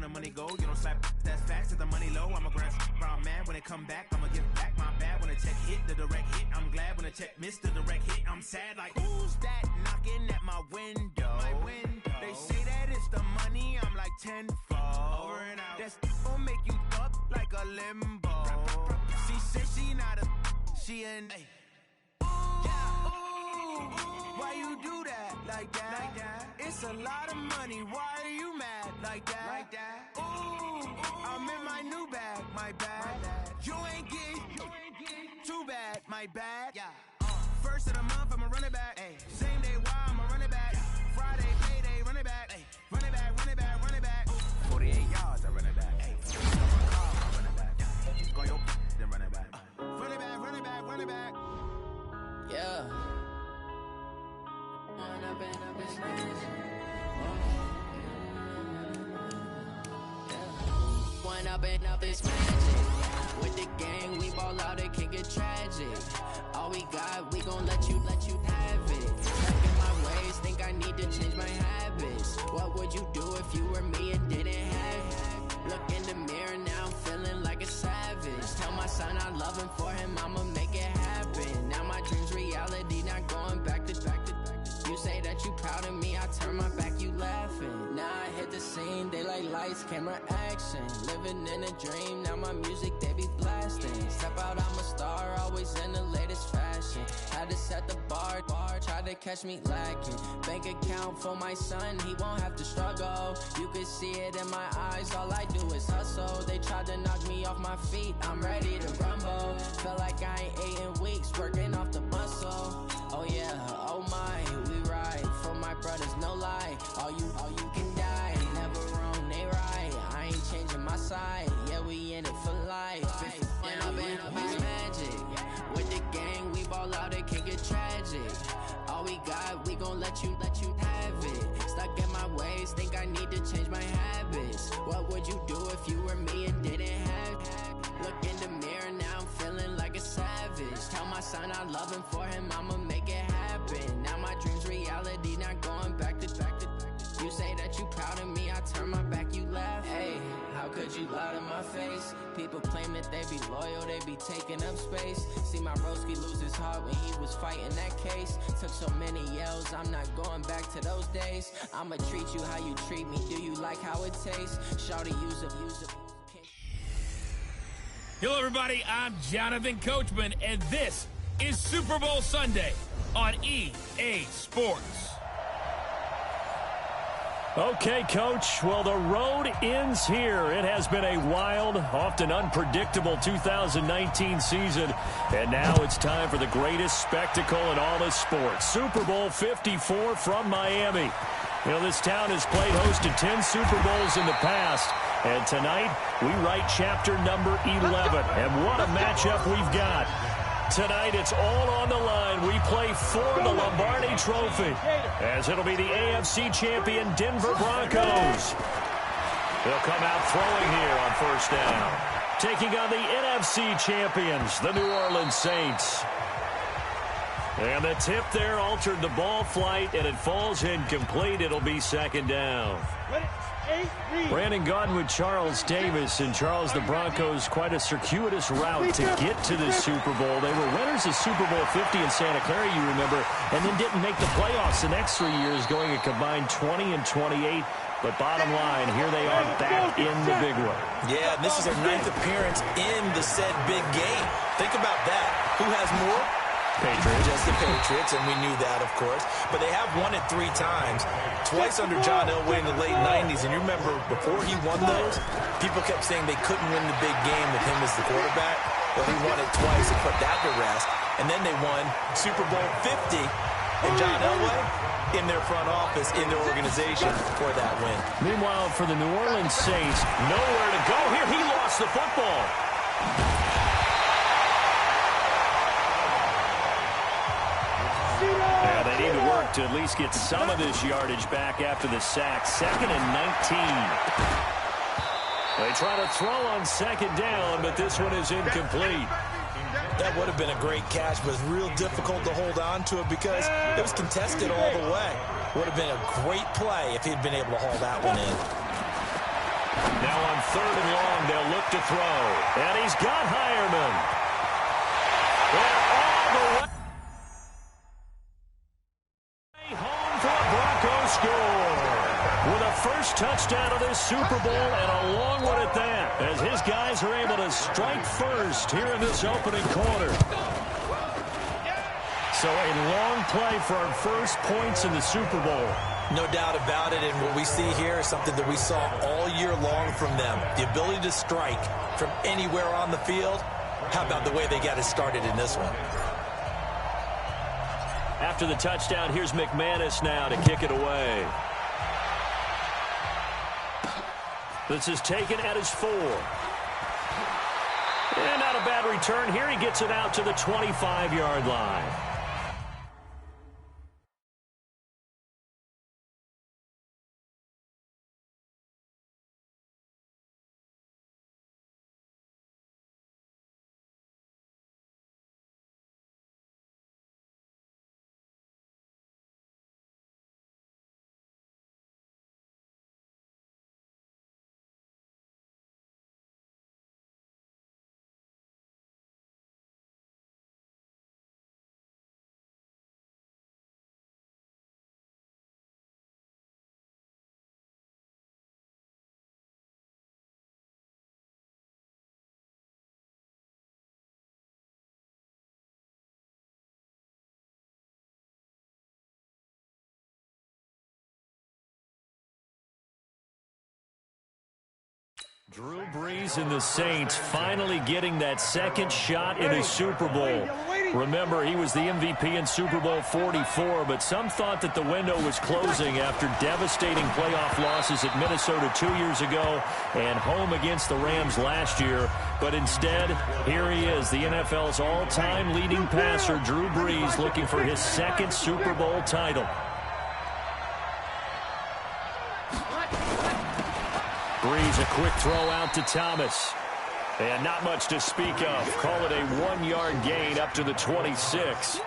the money go. You don't slap, that's facts, at the money low. I'm a grand brown man. When it come back, I'ma give back my bad. When the check hit, the direct hit, I'm glad. When the check missed the direct hit, I'm sad. Like, who's that knocking at my window? They say that it's the money, I'm like tenfold. Over and out. That's gon' make you up like a limbo. She said she not a, she an. Why you do that like that? It's a lot of money. Why are you mad like that? Ooh, I'm in my new bag, my bad. You ain't getting too bad, my bad. First of the month, I'ma run it back. Same day, why I'ma run it back. Friday, payday, run it back. Run it back, run it back, run it back. 48 yards, I run it back. Run it back. Go your then run it back. Run it back, run it back, run it back. Yeah. One up and up is magic. With the gang, we ball out, it can get tragic. All we got, we gon' let you have it. Stuck in my ways, think I need to change my habits. What would you do if you were me and didn't have it? Look in the mirror now, I'm feeling like a savage. Tell my son I love him, for him I'ma make it happen. Now my dream's reality, not going back to. You say that you proud of me, I turn my back, you laughing. Now I hit the scene, they like lights, camera, action. Living in a dream, now my music, they be blasting. Step out, I'm a star, always in the latest fashion. Had to set the bar, try to catch me lacking. Bank account for my son, he won't have to struggle. You can see it in my eyes, all I do is hustle. They tried to knock me off my feet, I'm ready to rumble. Felt like I ain't ate in weeks, working off the muscle. Oh yeah, oh my, we ride for my brothers, no lie. All you can die, never wrong, they right. I ain't changing my side, yeah, we in it for life. When I've been up is magic. With the gang, we ball out, it can get tragic. All we got, we gon' let you have it. Stuck in my ways, think I need to change my habits. What would you do if you were me and didn't have it? Look in the mirror, now I'm feeling like a savage. Tell my son I love him, for him I'ma make it happen. Now my dream's reality, not going back to. You say that you proud of me, I turn my back, you laugh. Hey, how could you lie to my face? People claim that they be loyal, they be taking up space. See my broski lose his heart when he was fighting that case. Took so many yells, I'm not going back to those days. I'ma treat you how you treat me, do you like how it tastes? Shawty, use a. Hello, everybody. I'm Jonathan Coachman, and this is Super Bowl Sunday on EA Sports. Okay, Coach. Well, the road ends here. It has been a wild, often unpredictable 2019 season. And now it's time for the greatest spectacle in all of sports. Super Bowl 54 from Miami. You know, this town has played host to 10 Super Bowls in the past. And tonight, we write chapter number 11. And what a matchup we've got. Tonight, it's all on the line. We play for the Lombardi Trophy, as it'll be the AFC champion Denver Broncos. They'll come out throwing here on first down. Taking on the NFC champions, the New Orleans Saints. And the tip there altered the ball flight, and it falls incomplete. It'll be second down. Brandon Gaudin with Charles Davis. And Charles, the Broncos, quite a circuitous route to get to the Super Bowl. They were winners of Super Bowl 50 in Santa Clara, you remember, and then didn't make the playoffs the next 3 years, going a combined 20-28. But bottom line, here they are back in the big one. Yeah, this is their 9th appearance in the said big game. Think about that. Who has more? Patriots. Just the Patriots, and we knew that, of course. But they have won it 3 times, twice under John Elway in the late 90s. And you remember, before he won those, people kept saying they couldn't win the big game with him as the quarterback. Well, he won it twice and put that to rest. And then they won Super Bowl 50, and John Elway in their front office, in their organization for that win. Meanwhile, for the New Orleans Saints, nowhere to go here. He lost the football. Yeah, they need to work to at least get some of this yardage back after the sack. 2nd and 19. They try to throw on second down, but this one is incomplete. That would have been a great catch, but it's real difficult to hold on to it because it was contested all the way. Would have been a great play if he'd been able to haul that one in. Now on 3rd and long, they'll look to throw. And he's got Hireman. And all the way home for a Broncos score. With a first touchdown of this Super Bowl and a long one at that, as his guys are able to strike first here in this opening quarter. So a long play for our first points in the Super Bowl. No doubt about it, and what we see here is something that we saw all year long from them. The ability to strike from anywhere on the field. How about the way they got it started in this one? After the touchdown, here's McManus now to kick it away. This is taken at his 4. And not a bad return here. He gets it out to the 25-yard line. Drew Brees and the Saints finally getting that second shot in a Super Bowl. Remember, he was the MVP in Super Bowl 44, but some thought that the window was closing after devastating playoff losses at Minnesota 2 years ago and home against the Rams last year. But instead, here he is, the NFL's all-time leading passer, Drew Brees, looking for his second Super Bowl title. Brees, a quick throw out to Thomas. And not much to speak of. Call it a 1-yard gain up to the 26.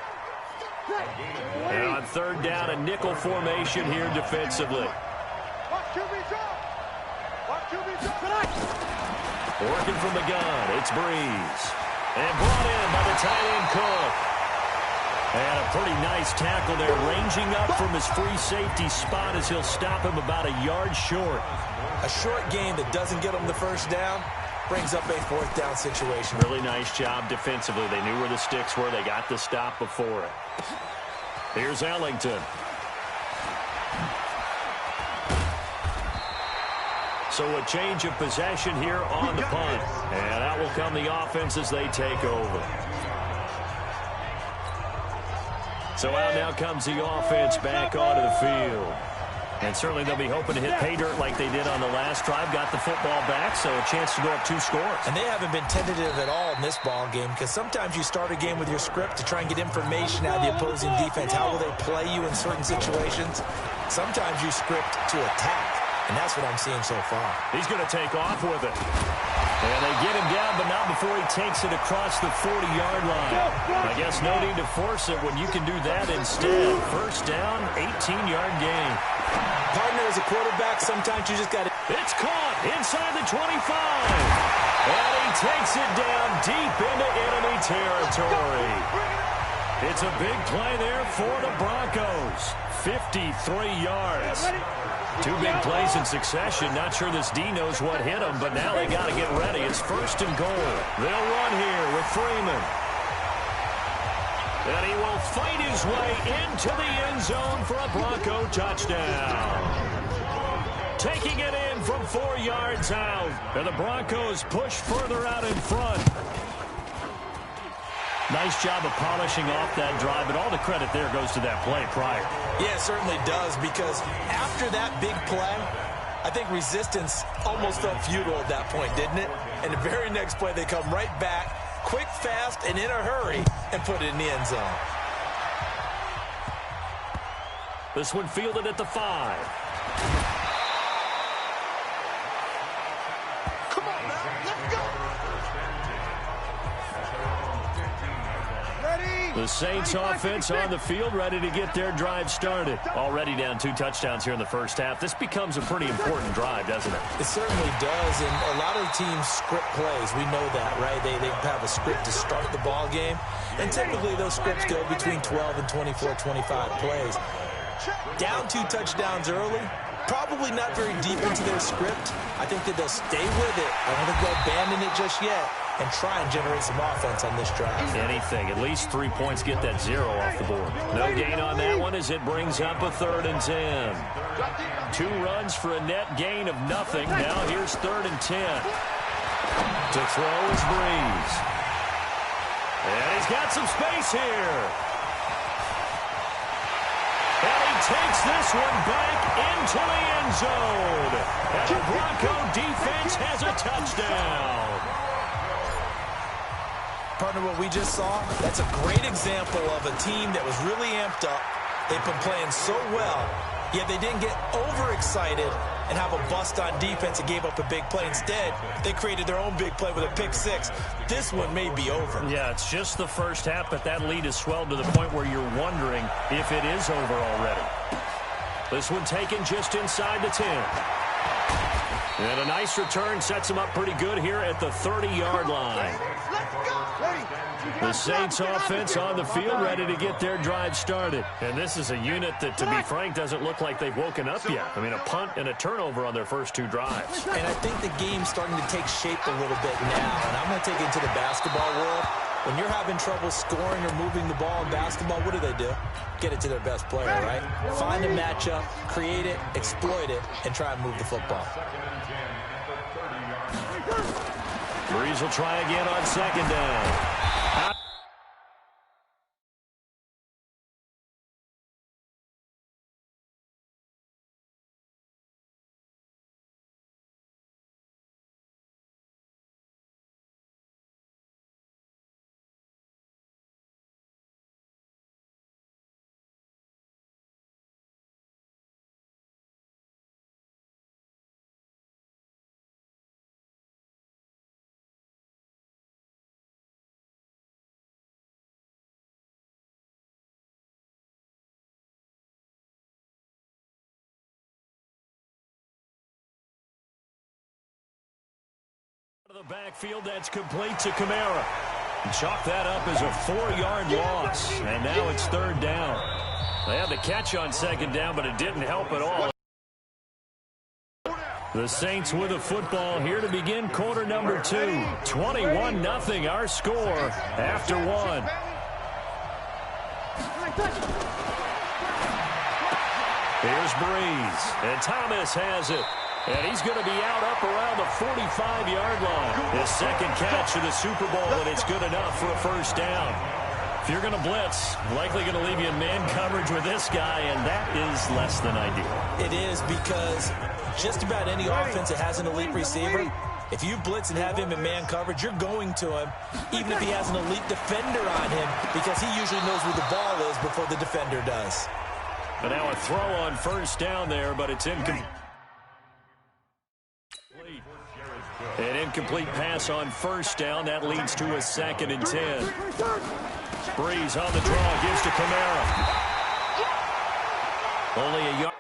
And on 3rd down, a nickel formation here defensively. Working from the gun, it's Brees. And brought in by the tight end Cook. And a pretty nice tackle there, ranging up from his free safety spot as he'll stop him about a yard short. A short gain that doesn't get them the first down brings up a 4th down situation. Really nice job defensively. They knew where the sticks were. They got the stop before it. Here's Ellington. So a change of possession here on the punt. And out will come the offense as they take over. So out now comes the offense back onto the field. And certainly they'll be hoping to hit pay dirt like they did on the last drive. Got the football back, so a chance to go up 2 scores. And they haven't been tentative at all in this ball game, because sometimes you start a game with your script to try and get information out of the opposing defense. How will they play you in certain situations? Sometimes you script to attack, and that's what I'm seeing so far. He's going to take off with it. And they get him down, but not before he takes it across the 40-yard line. I guess no need to force it when you can do that instead. First down, 18-yard gain. Partner, as a quarterback, sometimes you just got to... It's caught inside the 25. And he takes it down deep into enemy territory. It's a big play there for the Broncos. 53 yards. 2 big plays in succession. Not sure this D knows what hit him, but now they got to get ready. It's 1st and goal. They'll run here with Freeman. And he will fight his way into the end zone for a Bronco touchdown. Taking it in from 4 yards out. And the Broncos push further out in front. Nice job of polishing off that drive, but all the credit there goes to that play prior. Yeah, it certainly does, because after that big play, I think resistance almost felt futile at that point, didn't it? And the very next play, they come right back, quick, fast, and in a hurry, and put it in the end zone. This one fielded at the 5. The Saints offense on the field, ready to get their drive started. Already down 2 touchdowns here in the first half. This becomes a pretty important drive, doesn't it? It certainly does, and a lot of teams script plays. We know that, right? They have a script to start the ball game, and typically those scripts go between 12 and 24, 25 plays. Down 2 touchdowns early, probably not very deep into their script. I think that they'll stay with it. I don't think they'll abandon it just yet and try and generate some offense on this drive. Anything. At least 3 points, get that 0 off the board. No gain on that one as it brings up a 3rd and 10. 2 runs for a net gain of nothing. Now here's 3rd and 10. To throw is Breeze. And he's got some space here. And he takes this one back into the end zone. And the Bronco defense has a touchdown. Partner, what we just saw, that's a great example of a team that was really amped up. They've been playing so well, yet they didn't get overexcited and have a bust on defense and gave up a big play. Instead, they created their own big play with a pick 6. This one may be over. Yeah, it's just the first half, but that lead has swelled to the point where you're wondering if it is over already. This one taken just inside the 10. And a nice return sets them up pretty good here at the 30-yard line. The Saints offense on the field ready to get their drive started. And this is a unit that, to be frank, doesn't look like they've woken up yet. I mean, a punt and a turnover on their first 2 drives. And I think the game's starting to take shape a little bit now. And I'm going to take it into the basketball world. When you're having trouble scoring or moving the ball in basketball, what do? Get it to their best player, right? Find a matchup, create it, exploit it, and try and move the football. Breeze will try again on 2nd down. The backfield, that's complete to Kamara. Chalk that up as a 4-yard loss. And now it's 3rd down. They had the catch on 2nd down, but it didn't help at all. The Saints with a football here to begin quarter number 2. 21-0 our score after 1. Here's Breeze. And Thomas has it. And he's going to be out up around the 45-yard line. His 2nd catch of the Super Bowl, and it's good enough for a first down. If you're going to blitz, likely going to leave you in man coverage with this guy, and that is less than ideal. It is, because just about any offense that has an elite receiver, if you blitz and have him in man coverage, you're going to him, even if he has an elite defender on him, because he usually knows where the ball is before the defender does. But now a throw on first down there, but it's incomplete. An incomplete pass on first down. That leads to a 2nd and 10. Breeze on the draw, gives to Kamara. Only a yard.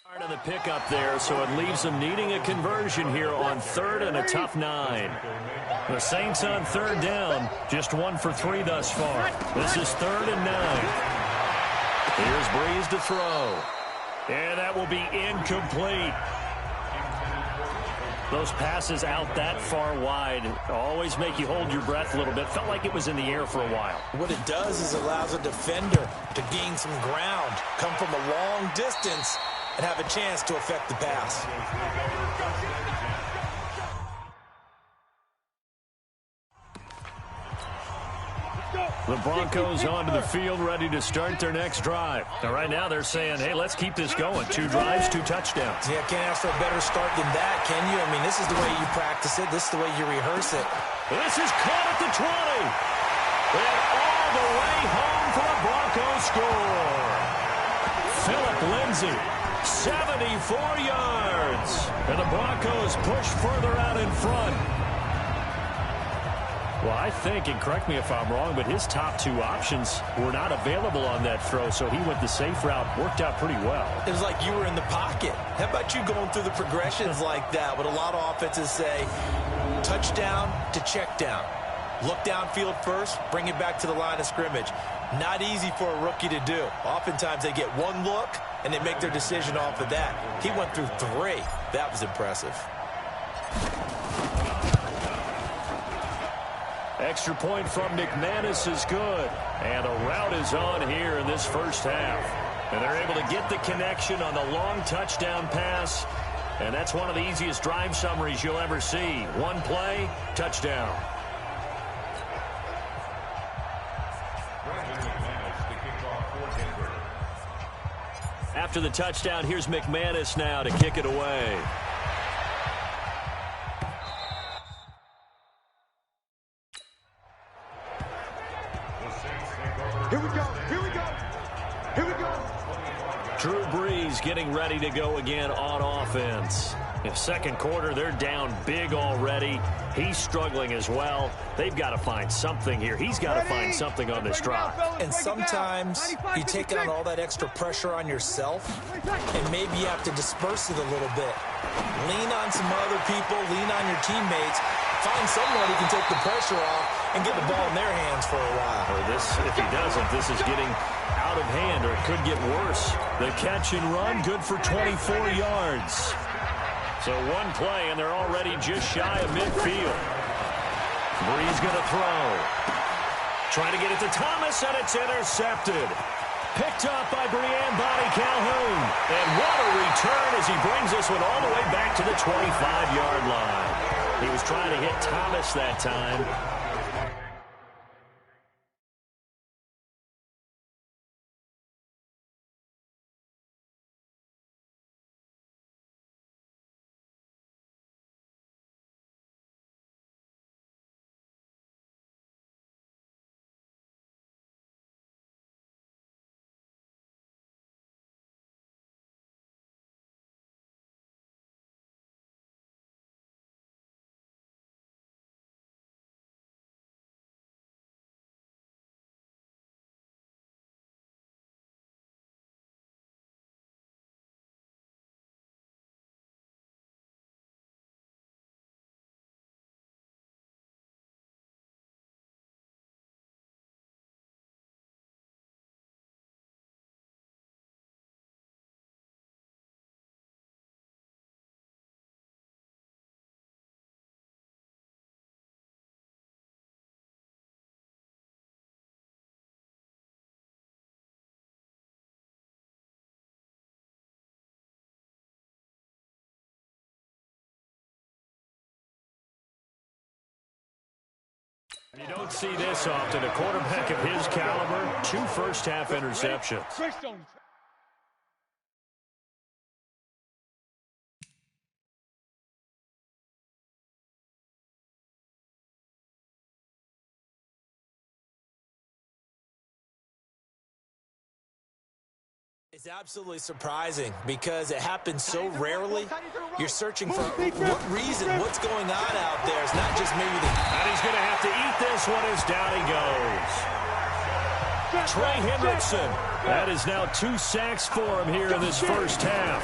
Part of the pickup there, so it leaves them needing a conversion here on 3rd and a tough 9. The Saints on 3rd down, just 1 for 3 thus far. This is 3rd and 9. Here's Breeze to throw. And that will be incomplete. Those passes out that far wide always make you hold your breath a little bit. Felt like it was in the air for a while. What it does is allows a defender to gain some ground, come from a long distance, and have a chance to affect the pass. The Broncos onto the field, ready to start their next drive. Now, right now, they're saying, hey, let's keep this going. 2 drives, 2 touchdowns. Yeah, can't ask for a better start than that, can you? I mean, this is the way you practice it. This is the way you rehearse it. This is caught at the 20. And all the way home for the Broncos score. Phillip Lindsay, 74 yards. And the Broncos push further out in front. Well, I think, and correct me if I'm wrong, but his top 2 options were not available on that throw, so he went the safe route. Worked out pretty well. It was like you were in the pocket. How about you going through the progressions like that? What a lot of offenses say, touchdown to check down. Look downfield first, bring it back to the line of scrimmage. Not easy for a rookie to do. Oftentimes they get 1 look, and they make their decision off of that. He went through 3. That was impressive. Extra point from McManus is good. And the route is on here in this first half. And they're able to get the connection on the long touchdown pass. And that's one of the easiest drive summaries you'll ever see. 1 play, touchdown. After the touchdown, here's McManus now to kick it away. Here we go. Here we go. Here we go. Drew Brees getting ready to go again on offense. In second quarter, they're down big already. He's struggling as well. They've got to find something here. He's got to find something on this drive. And sometimes you take on all that extra pressure on yourself, and maybe you have to disperse it a little bit. Lean on some other people. Lean on your teammates. Find someone who can take the pressure off and get the ball in their hands for a while. Or this, if he doesn't, this is getting out of hand, or it could get worse. The catch and run, good for 24 yards. So 1 play, and they're already just shy of midfield. Brees going to throw. Trying to get it to Thomas, and it's intercepted. Picked up by Brian Body Calhoun. And what a return as he brings this one all the way back to the 25-yard line. He was trying to hit Thomas that time. You don't see this often. A quarterback of his caliber, 2 first-half interceptions. It's absolutely surprising because it happens so rarely. You're searching for what reason, what's going on out there. It's not just maybe the... And he's going to have to eat this one as down he goes. Trey Hendrickson. That is now 2 sacks for him here in this first half.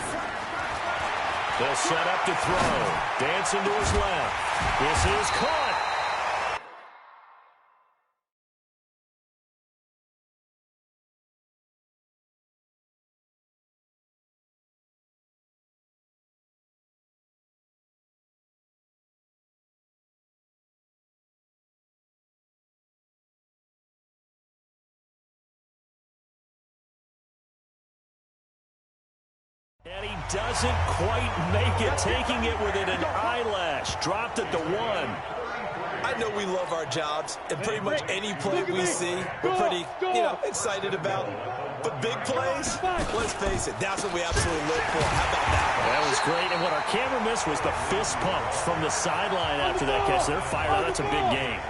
They'll set up to throw. Dancing to his left. This is caught. And he doesn't quite make it, taking it within an eyelash. Dropped it to 1. I know we love our jobs, and pretty much any play we see, we're pretty, excited about. But big plays, let's face it, that's what we absolutely live for. How about that? That was great, and what our camera missed was the fist pump from the sideline after that catch. They're fired up. That's a big game.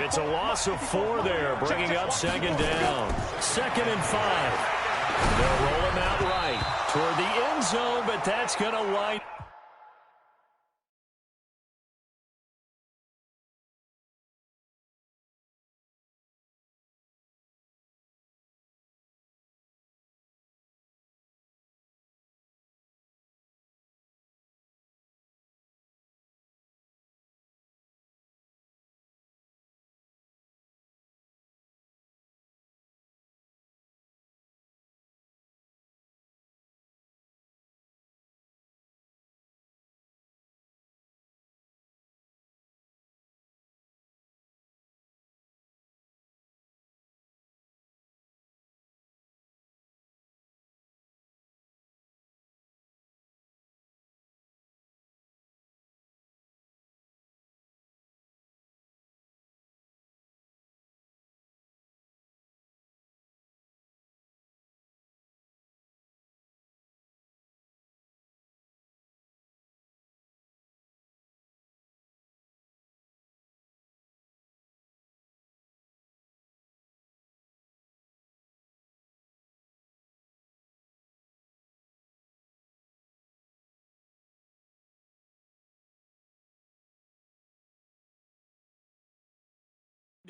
It's a loss of 4 there, bringing up 2nd down. 2nd and 5. They'll roll him out right toward the end zone, but that's going to wind.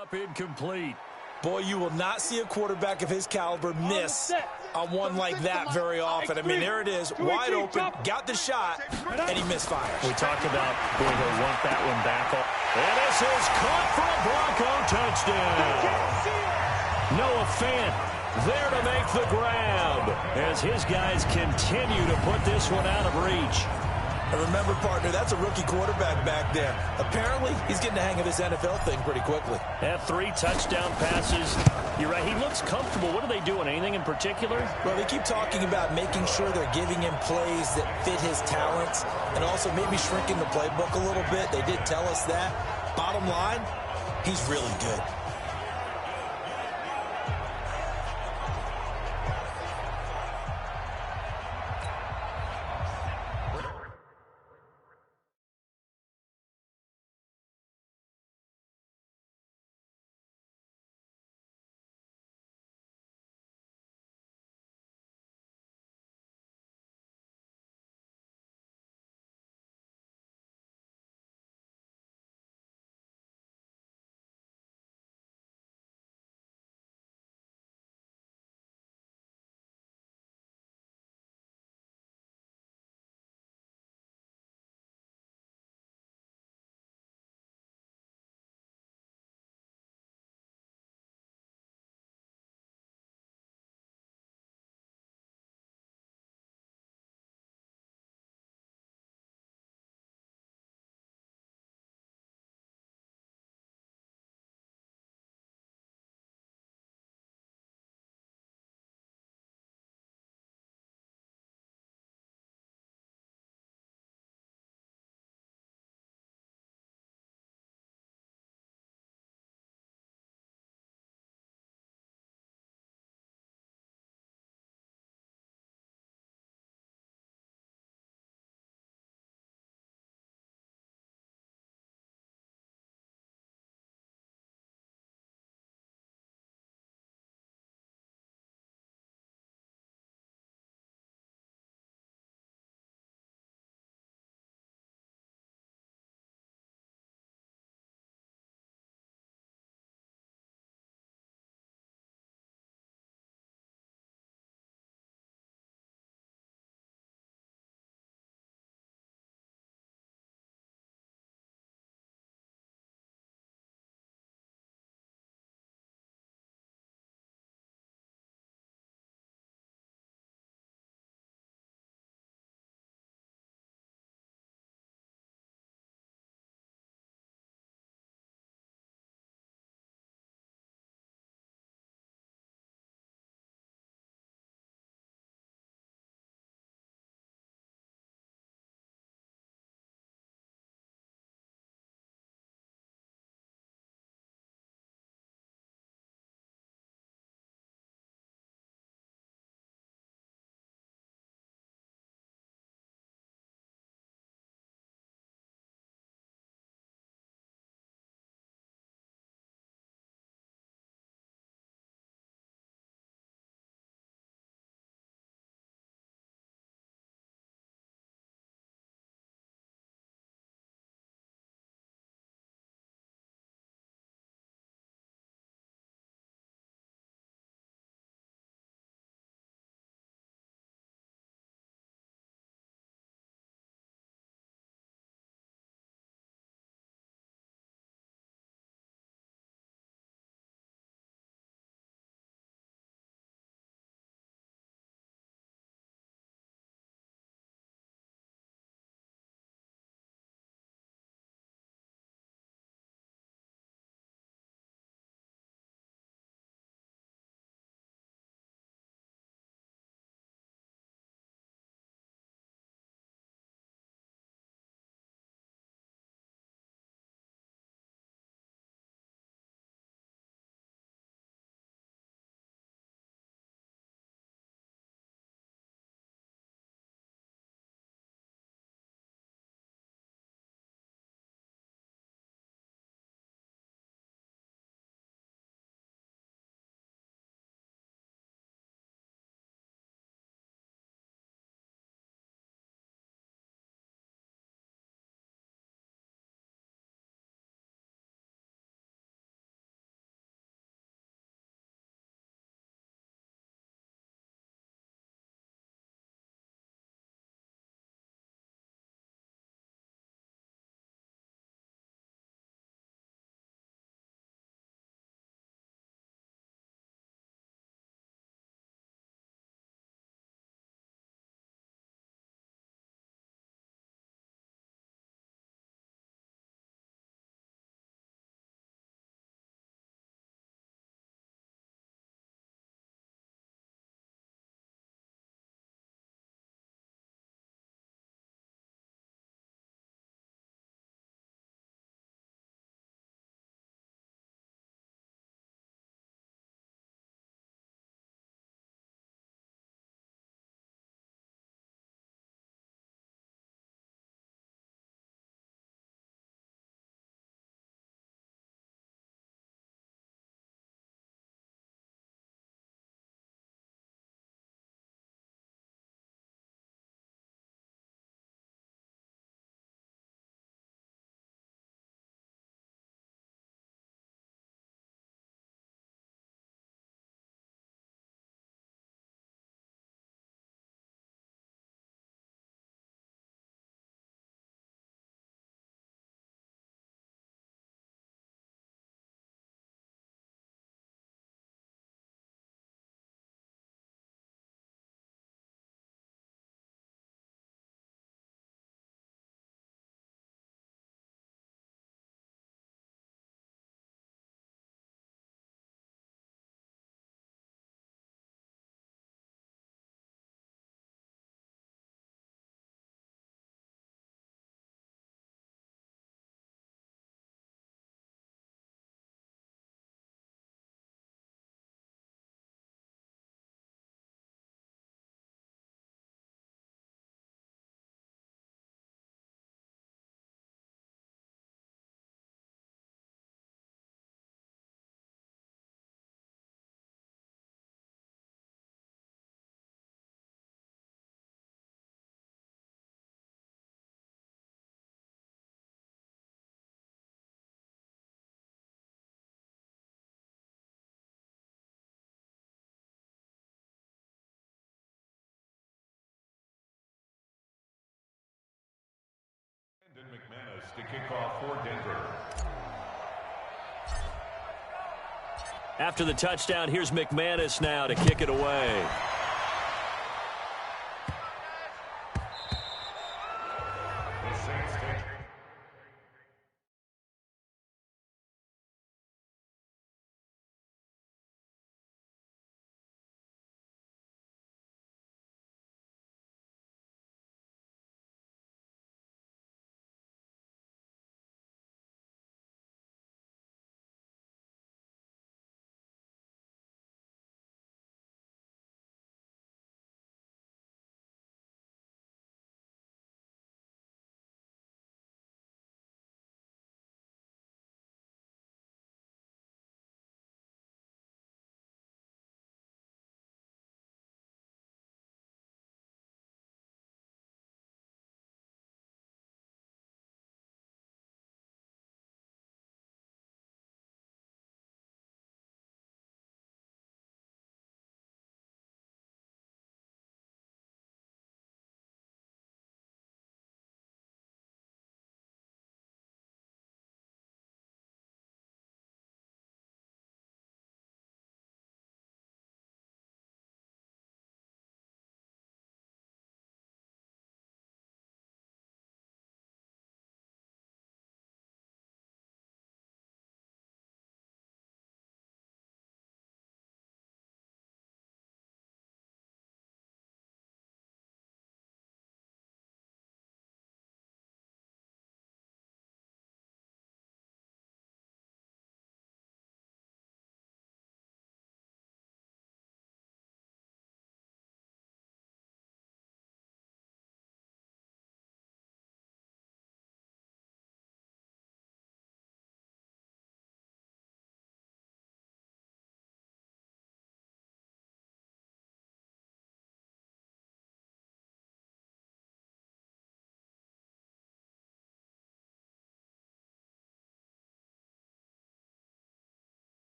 Up incomplete. Boy, you will not see a quarterback of his caliber miss on one like that very often. I mean, there it is, wide open, got the shot, and he misfires. We talked about going to want that one back. And this is caught for a Bronco touchdown. Noah Fant there to make the grab as his guys continue to put this one out of reach. And remember, partner, that's a rookie quarterback back there. Apparently, he's getting the hang of this NFL thing pretty quickly. At 3 touchdown passes. You're right, he looks comfortable. What are they doing? Anything in particular? Well, they keep talking about making sure they're giving him plays that fit his talents and also maybe shrinking the playbook a little bit. They did tell us that. Bottom line, he's really good. The kickoff for Denver. After the touchdown, here's McManus now to kick it away.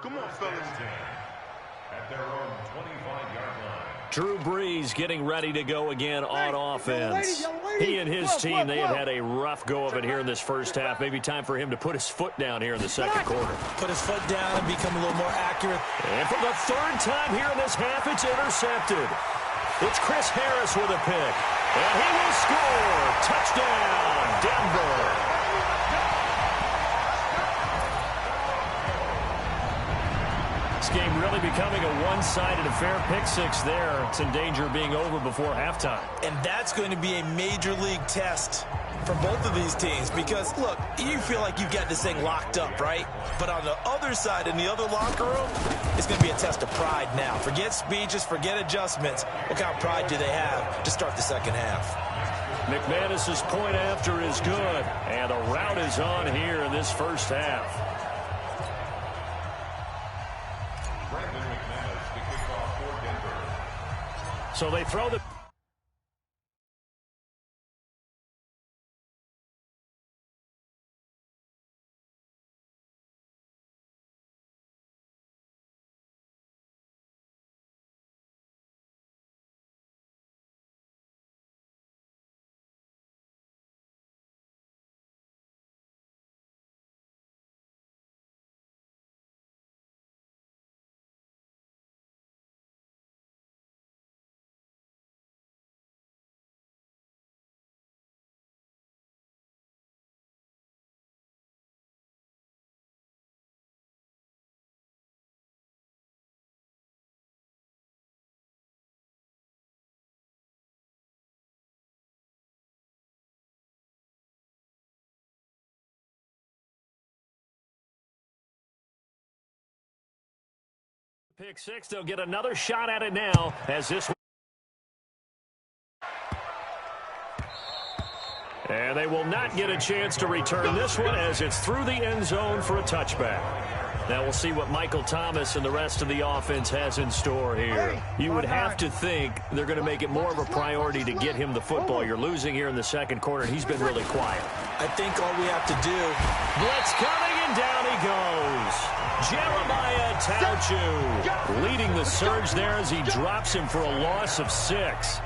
Come on, fellas. At their own 25-yard line. Drew Brees getting ready to go again on offense. He and his team, they had a rough go of it here in this first half. Maybe time for him to put his foot down here in the second quarter. Put his foot down and become a little more accurate. And for the third time here in this half, it's intercepted. It's Chris Harris with a pick. And he will score. Touchdown, Denver. This game really becoming a one-sided affair. Pick six there. It's in danger of being over before halftime. And that's going to be a major league test for both of these teams because, look, you feel like you've got this thing locked up, right? But on the other side, in the other locker room, it's going to be a test of pride now. Forget speeches, forget adjustments. What kind of pride do they have to start the second half? McManus's point after is good. And the route is on here in this first half. So they throw the... Pick six, they'll get another shot at it now as this... And they will not get a chance to return this one as it's through the end zone for a touchback. Now we'll see what Michael Thomas and the rest of the offense has in store here. You would have to think they're going to make it more of a priority to get him the football. You're losing here in the second quarter, and he's been really quiet. I think all we have to do... Blitz coming, and down he goes. Jeremiah Tauchu leading the surge there as he drops him for a loss of 6.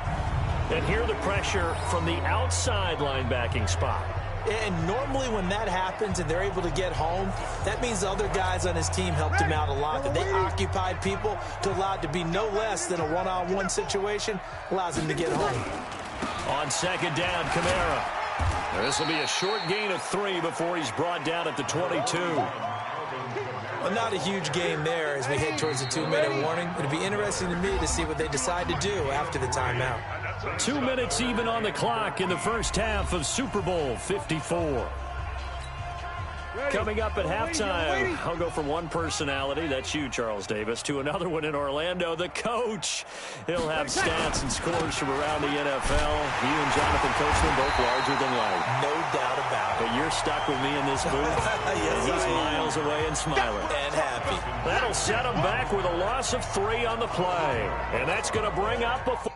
And here the pressure from the outside linebacking spot. And normally when that happens and they're able to get home, that means the other guys on his team helped him out a lot. That they occupied people to allow it to be no less than a one-on-one situation, allows him to get home. On second down, Kamara. This will be a short gain of 3 before he's brought down at the 22. Well, not a huge game there as we head towards the 2-minute warning. It'll be interesting to me to see what they decide to do after the timeout. 2 minutes even on the clock in the first half of Super Bowl 54. Coming up at halftime, I'll go from one personality, that's you, Charles Davis, to another one in Orlando, the coach. He'll have stats and scores from around the NFL. You and Jonathan Coachman both larger than life. No doubt about it. But you're stuck with me in this booth. Yes, he's miles away and smiling. And happy. That'll set him back with a loss of 3 on the play. And that's going to bring up a...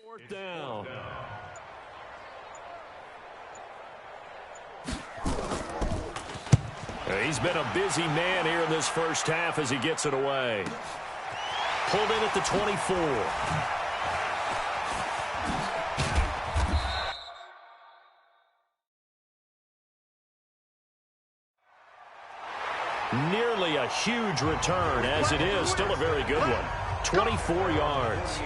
Fourth down. He's been a busy man here in this first half as he gets it away. Pulled in at the 24. Nearly a huge return, as it is still a very good one. 24 yards.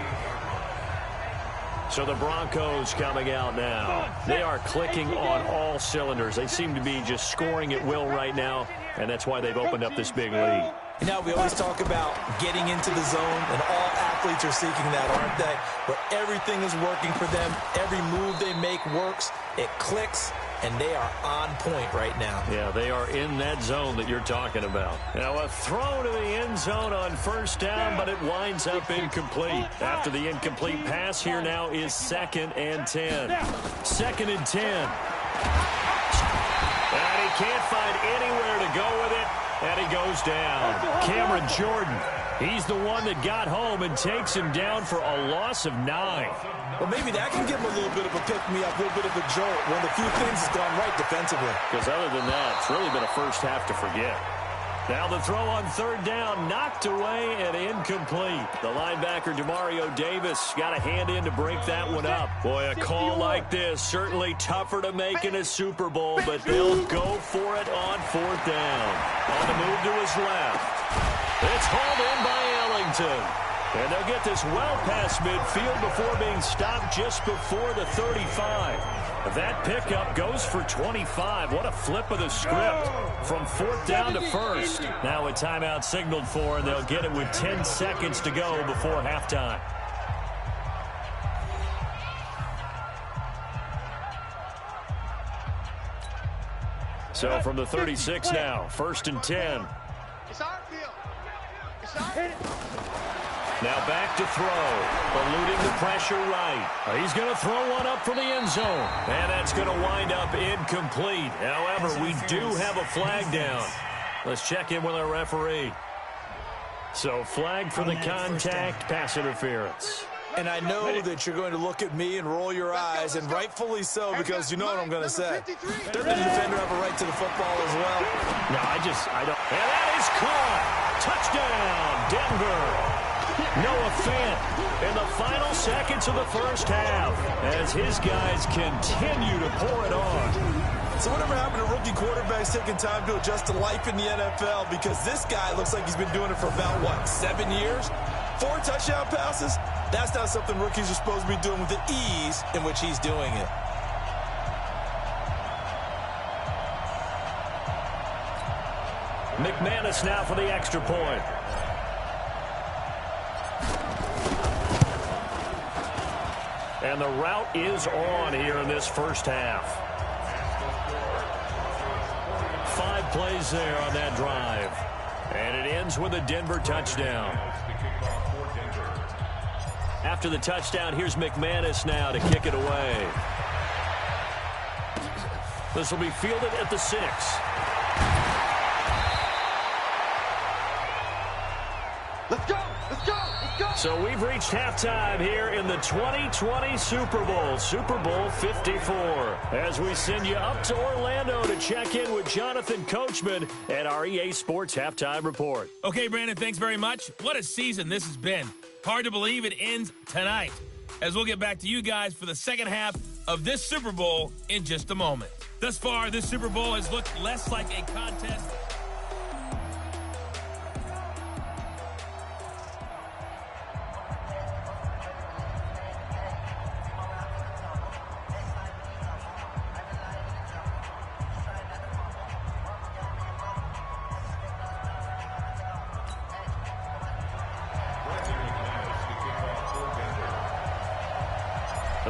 So the Broncos coming out now. They are clicking on all cylinders. They seem to be just scoring at will right now, and that's why they've opened up this big lead. You know, we always talk about getting into the zone, and all athletes are seeking that, aren't they? Where everything is working for them. Every move they make works. It clicks, and they are on point right now. Yeah, they are in that zone that you're talking about. Now a throw to the end zone on first down, but it winds up incomplete. After the incomplete pass, here now is 2nd and 10. 2nd and 10. And he can't find anywhere to go with it, and he goes down. Cameron Jordan, he's the one that got home and takes him down for a loss of 9. Well, maybe that can give him a little bit of a pick-me-up, a little bit of a jolt. One of the few things that's gone right defensively. Because other than that, it's really been a first half to forget. Now the throw on 3rd down, knocked away and incomplete. The linebacker, Demario Davis, got a hand in to break that one up. Boy, a call like this, certainly tougher to make in a Super Bowl, but they'll go for it on 4th down. On the move to his left. It's hauled in by Ellington. And they'll get this well past midfield before being stopped just before the 35. That pickup goes for 25. What a flip of the script from 4th down to 1st. Now a timeout signaled for, and they'll get it with 10 seconds to go before halftime. So from the 36 now, 1st and 10. It's our field. It's our Now back to throw, eluding the pressure right. He's going to throw one up for the end zone, and that's going to wind up incomplete. However, we do have a flag down. Let's check in with our referee. So flag for the contact, pass interference. And I know that you're going to look at me and roll your eyes, and rightfully so, because you know what I'm going to say. Doesn't the defender have a right to the football as well? No, I don't. And that is caught. Touchdown, Denver. Noah Fant in the final seconds of the first half as his guys continue to pour it on. So whatever happened to rookie quarterbacks taking time to adjust to life in the NFL, because this guy looks like he's been doing it for about, what, 7 years? 4 touchdown passes? That's not something rookies are supposed to be doing with the ease in which he's doing it. McManus now for the extra point. And the route is on here in this first half. 5 plays there on that drive. And it ends with a Denver touchdown. After the touchdown, here's McManus now to kick it away. This will be fielded at the 6. Let's go! Let's go! Let's go! So we've reached halftime here in the 2020 Super Bowl, Super Bowl 54. As we send you up to Orlando to check in with Jonathan Coachman at our EA Sports Halftime Report. Okay, Brandon, thanks very much. What a season this has been. Hard to believe it ends tonight, as we'll get back to you guys for the second half of this Super Bowl in just a moment. Thus far, this Super Bowl has looked less like a contest.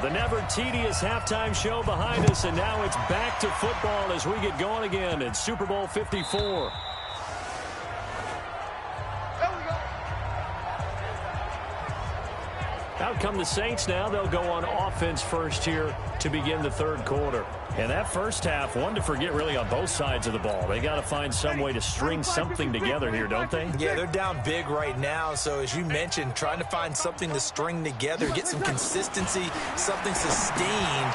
The never-tedious halftime show behind us, and now it's back to football as we get going again in Super Bowl 54. Out come the Saints now. They'll go on offense first here to begin the third quarter. And that first half, one to forget really on both sides of the ball. They got to find some way to string something together here, don't they? Yeah, they're down big right now. So as you mentioned, trying to find something to string together, get some consistency, something sustained,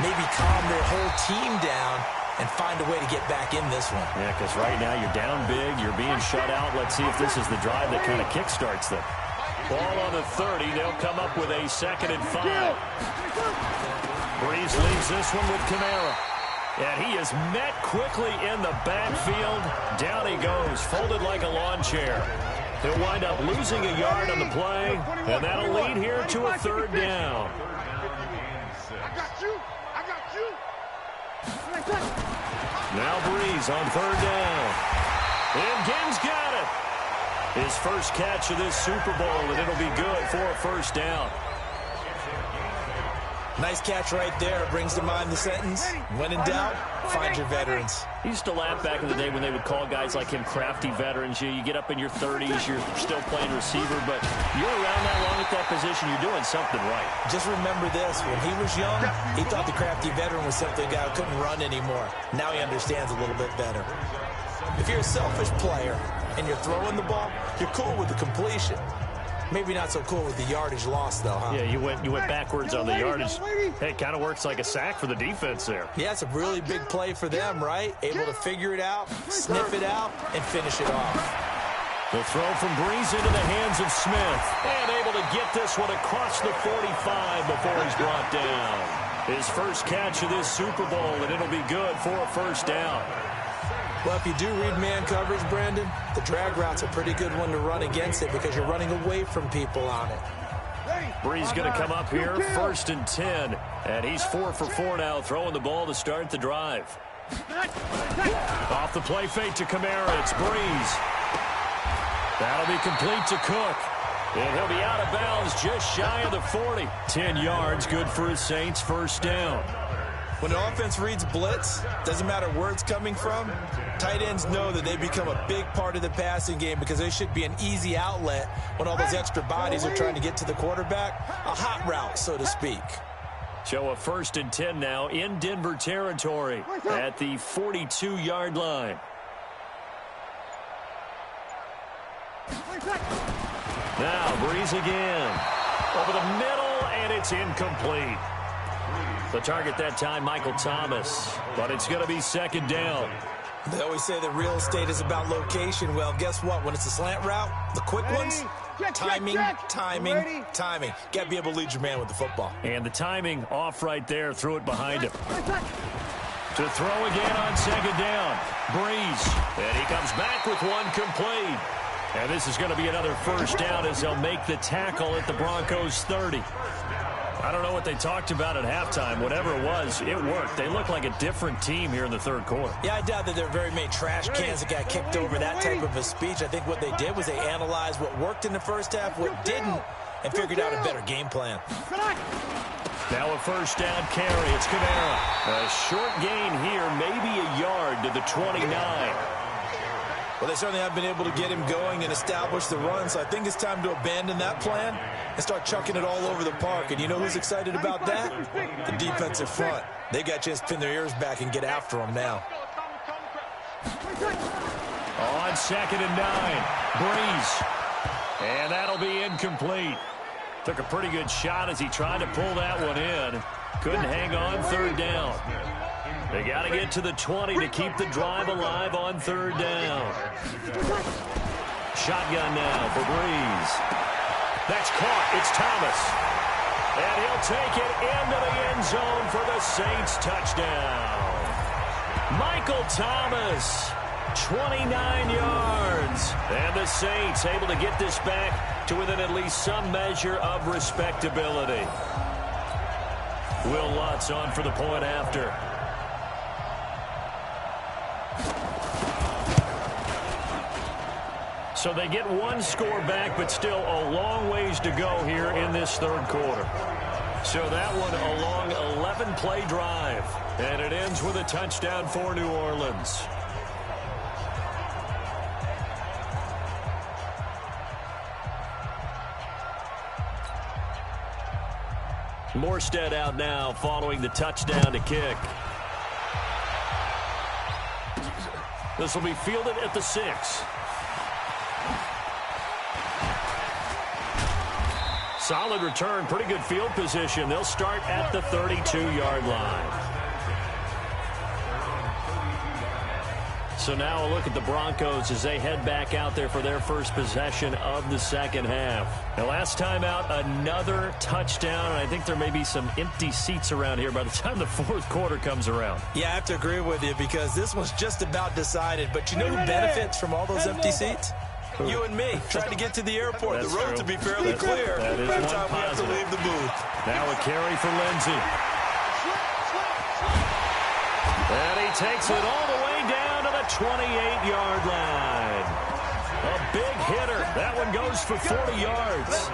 maybe calm their whole team down and find a way to get back in this one. Yeah, because right now you're down big, you're being shut out. Let's see if this is the drive that kind of kickstarts them. Ball on the 30. They'll come up with a 2nd and 5. Breeze leaves this one with Kamara. And he is met quickly in the backfield. Down he goes, folded like a lawn chair. He'll wind up losing a yard on the play, and that'll lead here to a 3rd down. Now Breeze on 3rd down. And Ginn's got it. His first catch of this Super Bowl, and it'll be good for a 1st down. Nice catch right there. Brings to mind the sentence, when in doubt, find your veterans. I used to laugh back in the day when they would call guys like him crafty veterans. You get up in your 30s, you're still playing receiver, but you're around that long at that position, you're doing something right. Just remember this, when he was young, he thought the crafty veteran was simply a guy who couldn't run anymore. Now he understands a little bit better. If you're a selfish player and you're throwing the ball, you're cool with the completion. Maybe not so cool with the yardage loss, though, huh? Yeah, you went backwards on the yardage. Hey, it kind of works like a sack for the defense there. Yeah, it's a really big play for them, right? Able to figure it out, sniff it out, and finish it off. The throw from Breeze into the hands of Smith. And able to get this one across the 45 before he's brought down. His first catch of this Super Bowl, and it'll be good for a 1st down. Well, if you do read man coverage, Brandon, the drag route's a pretty good one to run against it because you're running away from people on it. Breeze going to come up here, 1st and 10. And he's 4 for 4 now, throwing the ball to start the drive. Off the play fake to Kamara, it's Breeze. That'll be complete to Cook. And he'll be out of bounds just shy of the 40. 10 yards, good for his Saints, 1st down. When an offense reads blitz, doesn't matter where it's coming from, tight ends know that they become a big part of the passing game because they should be an easy outlet when all those extra bodies are trying to get to the quarterback. A hot route, so to speak. So a 1st and 10 now in Denver territory at the 42-yard line. Now Breeze again. Over the middle, and it's incomplete. The target that time, Michael Thomas. But it's going to be 2nd down. They always say that real estate is about location. Well, guess what? When it's a slant route, the quick ones, timing. Got to be able to lead your man with the football. And the timing off right there. Threw it behind him. To throw again on 2nd down. Breeze. And he comes back with one complete. And this is going to be another 1st down as they'll make the tackle at the Broncos 30. I don't know what they talked about at halftime. Whatever it was, it worked. They look like a different team here in the 3rd quarter. Yeah, I doubt that there are very many trash cans that got kicked over that type of a speech. I think what they did was they analyzed what worked in the 1st half, what didn't, and figured out a better game plan. Now a 1st down carry. It's Kamara. A short gain here, maybe a yard to the 29. Well, they certainly have been able to get him going and establish the run, so I think it's time to abandon that plan and start chucking it all over the park. And you know who's excited about that? The defensive front. They got a chance to pin their ears back and get after him now. On 2nd and 9, Breeze. And that'll be incomplete. Took a pretty good shot as he tried to pull that one in. Couldn't hang on 3rd down. They got to get to the 20 to keep the drive alive on 3rd down. Shotgun now for Breeze. That's caught. It's Thomas. And he'll take it into the end zone for the Saints touchdown. Michael Thomas, 29 yards. And the Saints able to get this back to within at least some measure of respectability. Will Lutz on for the point after. So they get one score back, but still a long ways to go here in this 3rd quarter. So that one a long 11-play drive. And it ends with a touchdown for New Orleans. Morstead out now following the touchdown to kick. This will be fielded at the 6. Solid return, pretty good field position. They'll start at the 32-yard line. So now a look at the Broncos as they head back out there for their first possession of the 2nd half. Now last time out, another touchdown, and I think there may be some empty seats around here by the time the 4th quarter comes around. Yeah, I have to agree with you because this one's just about decided. But you know who benefits from all those empty seats? You and me, trying to get to the airport. That's the road true. to be fairly clear. That is Every one time we have to positive. leave the booth. Now a carry for Lindsey. And he takes it all the way down to the 28-yard line. A big hitter. That one goes for 40 yards.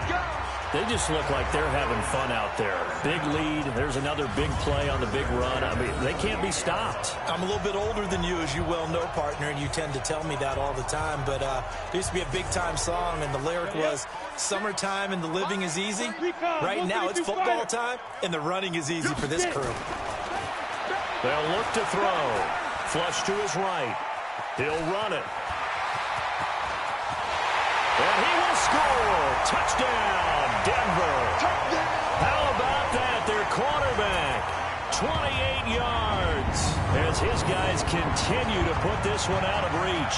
They just look like they're having fun out there. Big lead. There's another big play on the big run. I mean, they can't be stopped. I'm a little bit older than you, as you well know, partner, and you tend to tell me that all the time. But there used to be a big-time song, and the lyric was, "Summertime and the living is easy." Right now, it's football time, and the running is easy for this crew. They'll look to throw. Flush to his right. He'll run it. And he will score. Touchdown, Denver. How about that? Their quarterback, 28 yards, as his guys continue to put this one out of reach.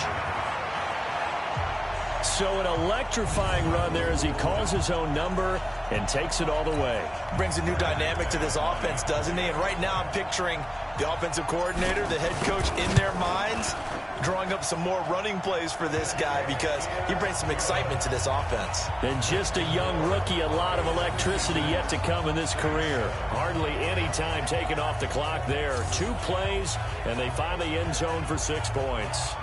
So an electrifying run there as he calls his own number and takes it all the way. Brings a new dynamic to this offense, doesn't he? And right now I'm picturing the offensive coordinator, the head coach in their minds, drawing up some more running plays for this guy because he brings some excitement to this offense. And just a young rookie, a lot of electricity yet to come in this career. Hardly any time taken off the clock there. 2 plays, and they find the end zone for 6 points.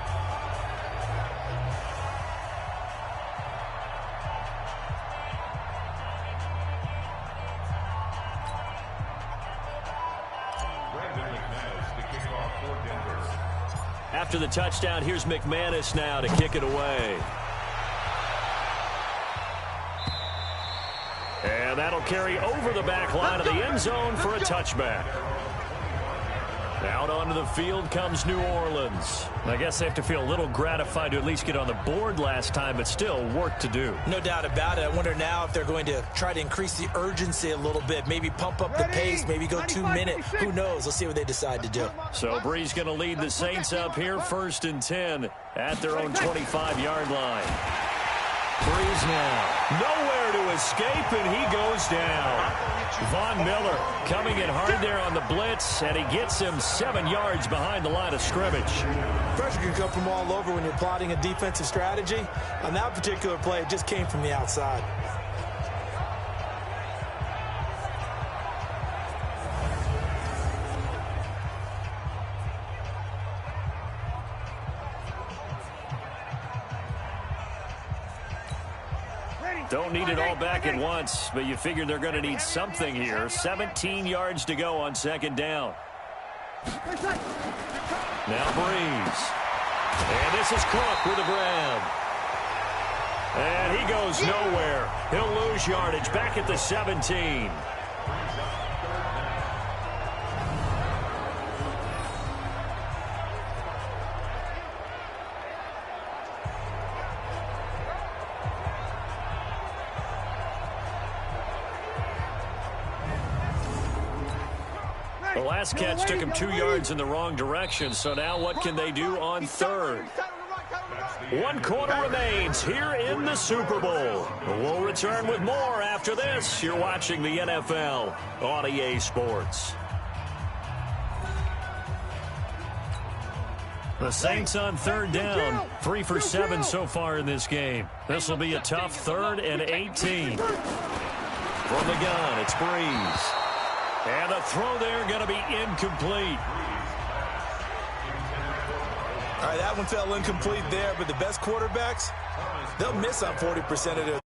After the touchdown, here's McManus now to kick it away. And that'll carry over the back line of the end zone for a touchback. Out onto the field comes New Orleans. I guess they have to feel a little gratified to at least get on the board last time, but still work to do. No doubt about it. I wonder now if they're going to try to increase the urgency a little bit, maybe pump up the pace, maybe go 2 minutes. Who knows? Let's see what they decide to do. So Bree's going to lead the Saints up here 1st and 10 at their own 25-yard line. Breeze now. Nowhere to escape, and he goes down. Von Miller coming in hard there on the blitz, and he gets him 7 yards behind the line of scrimmage. Pressure can come from all over when you're plotting a defensive strategy. On that particular play, it just came from the outside. Don't need it all back at once, but you figure they're going to need something here. 17 yards to go on 2nd down. Now Breeze. And this is Cook with a grab. And he goes nowhere. He'll lose yardage back at the 17. The last catch took him 2 yards in the wrong direction, so now what can they do on 3rd? 1 quarter remains here in the Super Bowl. We'll return with more after this. You're watching the NFL on EA Sports. The Saints on 3rd down, 3 for 7 so far in this game. This will be a tough 3rd and 18. From the gun, it's Breeze. And the throw there going to be incomplete. All right, that one fell incomplete there, but the best quarterbacks, they'll miss on 40% of their